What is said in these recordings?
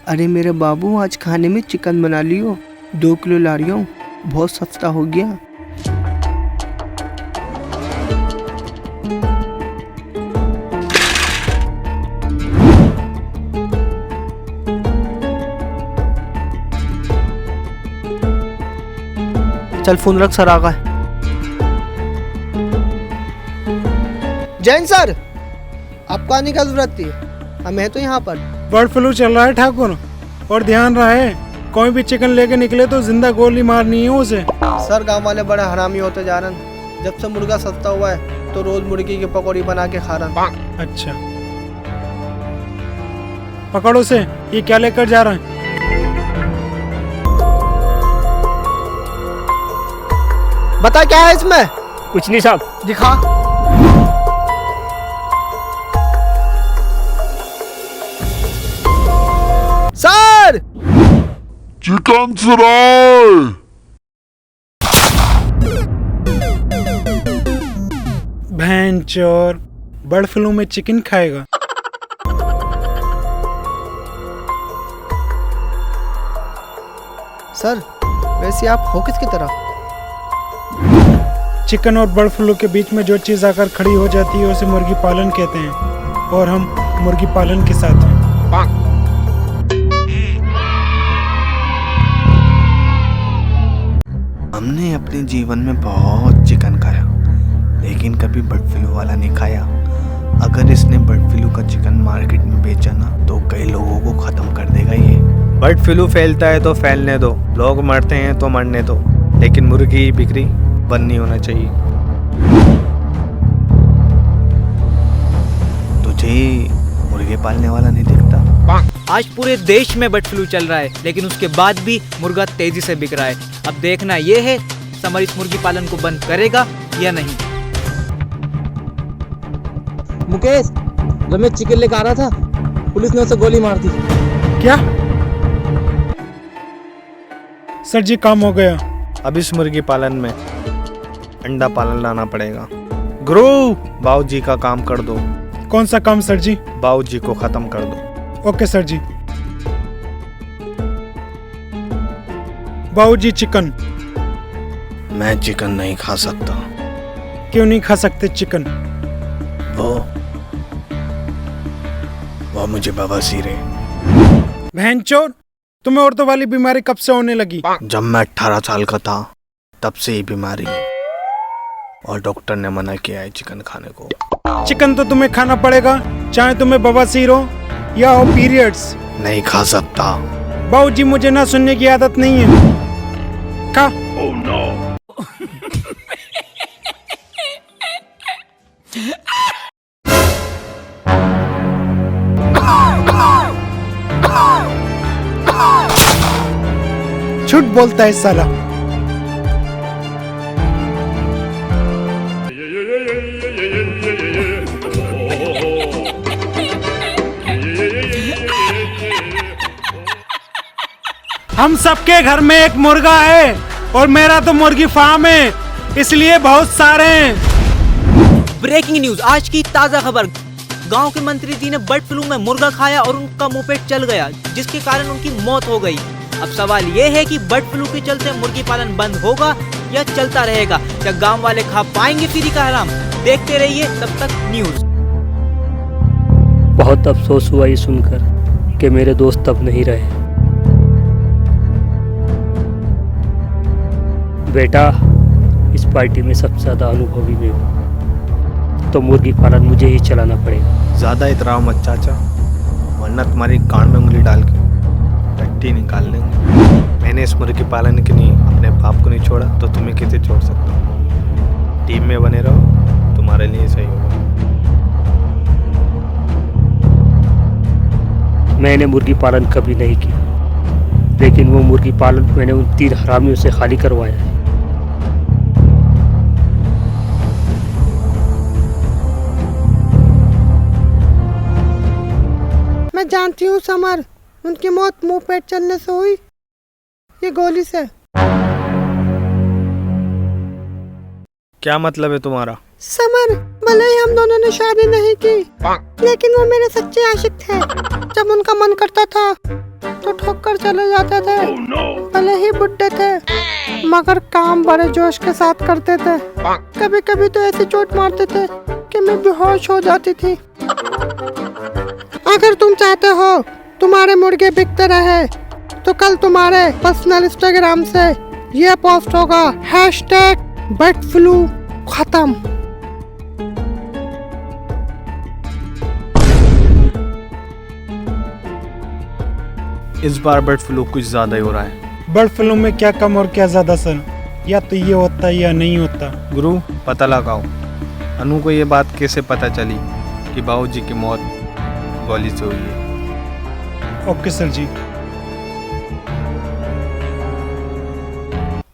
अरे मेरे बाबू, आज खाने में चिकन बना लियो। 2 किलो ला रही हूँ, बहुत सस्ता हो गया। चल फोन रख, सर आ गए। जैन सर, आपको आने की जरूरत थी, हम हैं तो यहाँ पर। बर्ड फ्लू चल रहा है ठाकुर, और ध्यान रहे कोई भी चिकन लेके निकले तो जिंदा गोली मारनी है उसे। सर गांव वाले बड़े हरामी होते जा रहे हैं। जब से मुर्गा सस्ता हुआ है तो रोज मुर्गी की पकौड़ी बना के खा रहे हैं। अच्छा, पकड़ो से, ये क्या लेकर जा रहा है? बता क्या है इसमें? कुछ नहीं साहब। दिखा। Sir, chicken fry. भैन चोर, बर्ड फ्लू में चिकन खाएगा। सर वैसे आप हो किसकी तरफ? चिकन और बर्ड फ्लू के बीच में जो चीज आकर खड़ी हो जाती है उसे मुर्गी पालन कहते हैं, और हम मुर्गी पालन के साथ हैं। हमने अपने जीवन में बहुत चिकन खाया, लेकिन कभी बर्ड फ्लू वाला नहीं खाया। अगर इसने बर्ड फ्लू का चिकन मार्केट में बेचा ना तो कई लोगों को खत्म कर देगा ये। बर्ड फ्लू फैलता है तो फैलने दो, लोग मरते हैं तो मरने दो, लेकिन मुर्गी की बिक्री बंद नहीं होना चाहिए। तुझे मुर्गे पालने वाला नहीं दिखता? आज पूरे देश में बर्ड फ्लू चल रहा है, लेकिन उसके बाद भी मुर्गा तेजी से बिक रहा है। अब देखना ये है समर इस मुर्गी पालन को बंद करेगा या नहीं। मुकेश, जब मैं चिकन लेकर आ रहा था, पुलिस ने उसे गोली मार दी। क्या? सर जी, काम हो गया। अब इस मुर्गी पालन में अंडा पालन लाना पड़ेगा। गुरु, बाबू जी का काम कर दो। कौन सा काम सर जी? बाबू जी को खत्म कर दो। ओके सर जी। बाबूजी चिकन। मैं चिकन नहीं खा सकता। क्यों नहीं खा सकते चिकन? वो मुझे बवासीर है। भैंचोद, तुम्हें औरतों वाली बीमारी कब से होने लगी? जब मैं 18 साल का था तब से ही बीमारी, और डॉक्टर ने मना किया है चिकन खाने को। चिकन तो तुम्हें खाना पड़ेगा, चाहे तुम्हें बवासीर हो या हो पीरियड्स। नहीं खा सकता। बाबूजी, मुझे ना सुनने की आदत नहीं है। खा। Oh no! झूठ बोलता है साला। हम सबके घर में एक मुर्गा है, और मेरा तो मुर्गी फार्म है, इसलिए बहुत सारे हैं। ब्रेकिंग न्यूज, आज की ताजा खबर। गांव के मंत्री जी ने बर्ड फ्लू में मुर्गा खाया और उनका मुंह पेट चल गया, जिसके कारण उनकी मौत हो गई। अब सवाल ये है कि बर्ड फ्लू के चलते मुर्गी पालन बंद होगा या चलता रहेगा? क्या गांव वाले खा पाएंगे फ्री का हराम? देखते रहिए तब तक न्यूज। बहुत अफसोस हुआ ये सुनकर कि मेरे दोस्त अब नहीं रहे। बेटा, इस पार्टी में सबसे ज्यादा अनुभवी मैं हूँ, तो मुर्गी पालन मुझे ही चलाना पड़ेगा। ज्यादा इतराओ मत चाचा, वरना तुम्हारी कान में उंगली डाल के टट्टी निकाल लेंगे। मैंने इस मुर्गी पालन के लिए अपने बाप को नहीं छोड़ा, तो तुम्हें कैसे छोड़ सकता हूँ? टीम में बने रहो, तुम्हारे लिए सही होगा। मैंने मुर्गी पालन कभी नहीं किया, लेकिन वो मुर्गी पालन मैंने उन 3 हरामियों से खाली करवाया है। मैं जानती हूँ समर, उनकी मौत मुंह पेट चलने से हुई, ये गोली से। क्या मतलब है तुम्हारा? समर, भले ही हम दोनों ने शादी नहीं की, लेकिन वो मेरे सच्चे आशिक थे। जब उनका मन करता था तो ठोक कर चले जाते थे। भले ही बुड्ढे थे, मगर काम बड़े जोश के साथ करते थे। कभी कभी तो ऐसी चोट मारते थे कि मैं बेहोश हो जाती थी। अगर तुम चाहते हो तुम्हारे मुर्गे बिकते रहे, तो कल तुम्हारे पर्सनल इंस्टाग्राम से ये पोस्ट होगा, #बर्ड फ्लू खत्म। इस बार बर्ड फ्लू कुछ ज्यादा ही हो रहा है। बर्ड फ्लू में क्या कम और क्या ज्यादा सर? या तो ये होता या नहीं होता। गुरु पता लगाओ, अनु को ये बात कैसे पता चली कि बाबूजी की मौत गोली से हुई है? ओके सर जी।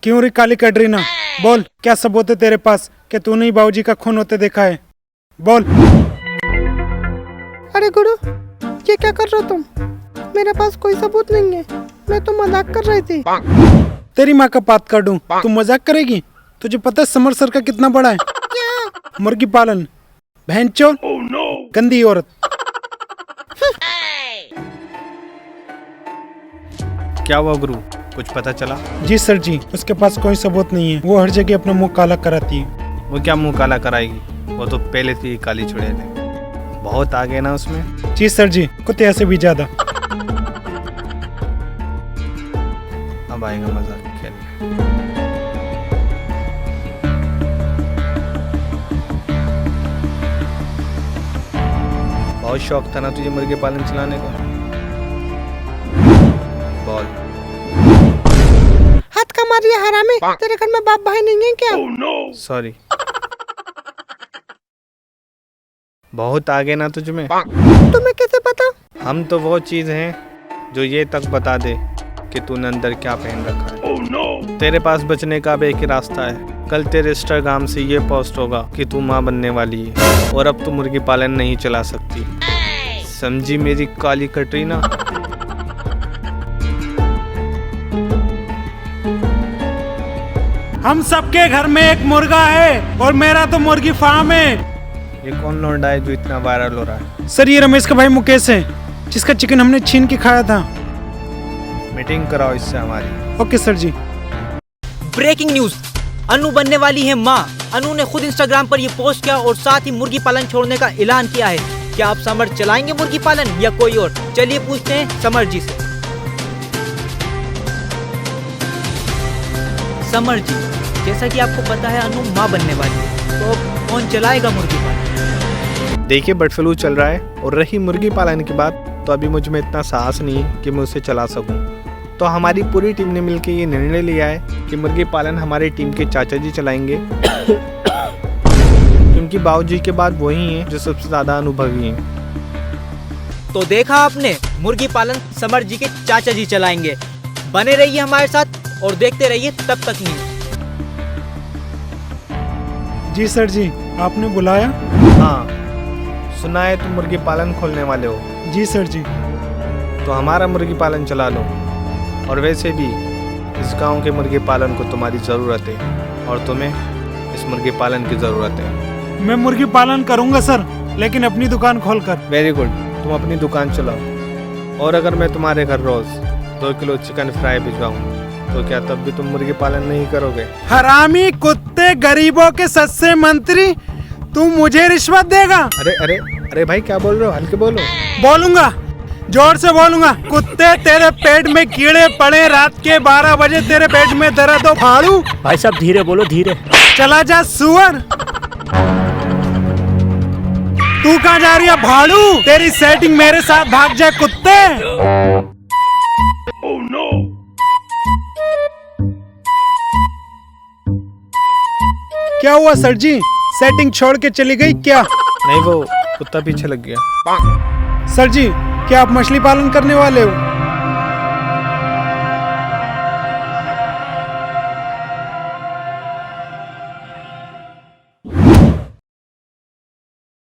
क्यों रे काली कैटरीना, बोल क्या सबूत है तेरे पास कि तूने ही बाबूजी का खून होते देखा है? बोल। अरे गुरु, ये क्या कर रहे हो तुम? मेरे पास कोई सबूत नहीं है, मैं तो मजाक कर रही थी। तेरी माँ का बात कर दूं, तू मजाक करेगी? तुझे पता है समर सर का कितना बड़ा है? क्या? मुर्गी पालन, भैंचोद, गंदी औरत। क्या हुआ गुरु, कुछ पता चला? जी सर जी, उसके पास कोई सबूत नहीं है। वो हर जगह अपना मुंह काला कराती है। वो क्या मुंह काला कराएगी, वो तो पहले से ही काली चुड़ैल है। बहुत आगे ना उसमें। जी सर जी, कुत्ते से भी ज्यादा। अब आएगा मजा खेलने। बहुत शौक था ना तुझे मुर्गे पालन चलाने का? बोल। हाथ का मारिए हरामी, तेरे घर में बाप भाई नहीं है क्या? सॉरी। बहुत आगे ना तुझ में। तुम्हें कैसे पता? हम तो वो चीज हैं जो ये तक बता दे कि तूने अंदर क्या पहन रखा है। तेरे पास बचने का अब एक ही रास्ता है। कल तेरे इंस्टाग्राम से ये पोस्ट होगा कि तू माँ बनने वाली है और अब तू मुर्गी पालन नहीं चला सकती। समझी मेरी काली कैटरीना? हम सबके घर में एक मुर्गा है और मेरा तो मुर्गी फार्म है। ये कौन लौंडा है जो इतना वायरल हो रहा है? सर ये रमेश का भाई मुकेश है, जिसका चिकन हमने छीन के खाया था। मीटिंग कराओ इससे हमारी। ओके सर जी। ब्रेकिंग न्यूज, अनु बनने वाली है माँ। अनु ने खुद इंस्टाग्राम पर यह पोस्ट किया और साथ ही मुर्गी पालन छोड़ने का ऐलान किया है। क्या आप समर चलाएंगे मुर्गी पालन या कोई और? चलिए पूछते हैं समर जी से। समर जी, जैसा कि आपको पता है अनु माँ बनने वाली है, तो अब कौन चलाएगा मुर्गी पालन? देखिए बर्ड फ्लू चल रहा है और रही मुर्गी पालन की बात, तो अभी मुझ में इतना साहस नहीं है कि मैं उसे चला सकूं। तो हमारी पूरी टीम ने मिलकर ये निर्णय लिया है कि मुर्गी पालन हमारी टीम के चाचा जी चलाएंगे। क्योंकि बाबूजी के बाद वही हैं जो सबसे ज्यादा अनुभवी हैं। तो देखा आपने, मुर्गी पालन समर जी के चाचा जी चलाएंगे। बने रहिए हमारे साथ और देखते रहिए तब तक न्यूज। जी सर जी, आपने बुलाया? हाँ, सुना है तुम मुर्गी पालन खोलने वाले हो। जी सर जी। तो हमारा मुर्गी पालन चला लो। और वैसे भी इस गांव के मुर्गी पालन को तुम्हारी ज़रूरत है और तुम्हें इस मुर्गी पालन की ज़रूरत है। मैं मुर्गी पालन करूंगा सर, लेकिन अपनी दुकान खोलकर। वेरी गुड, तुम अपनी दुकान चलाओ। और अगर मैं तुम्हारे घर रोज 2 किलो चिकन फ्राई भिजवाऊँ तो क्या तब भी तुम मुर्गी पालन नहीं करोगे? हरामी कुत्ते, गरीबों के सच्चे मंत्री, तू मुझे रिश्वत देगा? अरे अरे अरे भाई, क्या बोल रहे हो? हल्के बोलो। बोलूंगा, जोर से बोलूंगा। कुत्ते, तेरे पेट में कीड़े पड़े, रात के 12 बजे तेरे पेट में दर्द हो फाड़ू। भाई साहब धीरे बोलो, धीरे। चला जा सुअर। तू कहाँ जा रही है भाड़ू? तेरी सेटिंग मेरे साथ भाग जाए कुत्ते। क्या हुआ सर जी, सेटिंग छोड़ के चली गई क्या? नहीं, वो कुत्ता पीछे लग गया। सर जी, क्या आप मछली पालन करने वाले हो?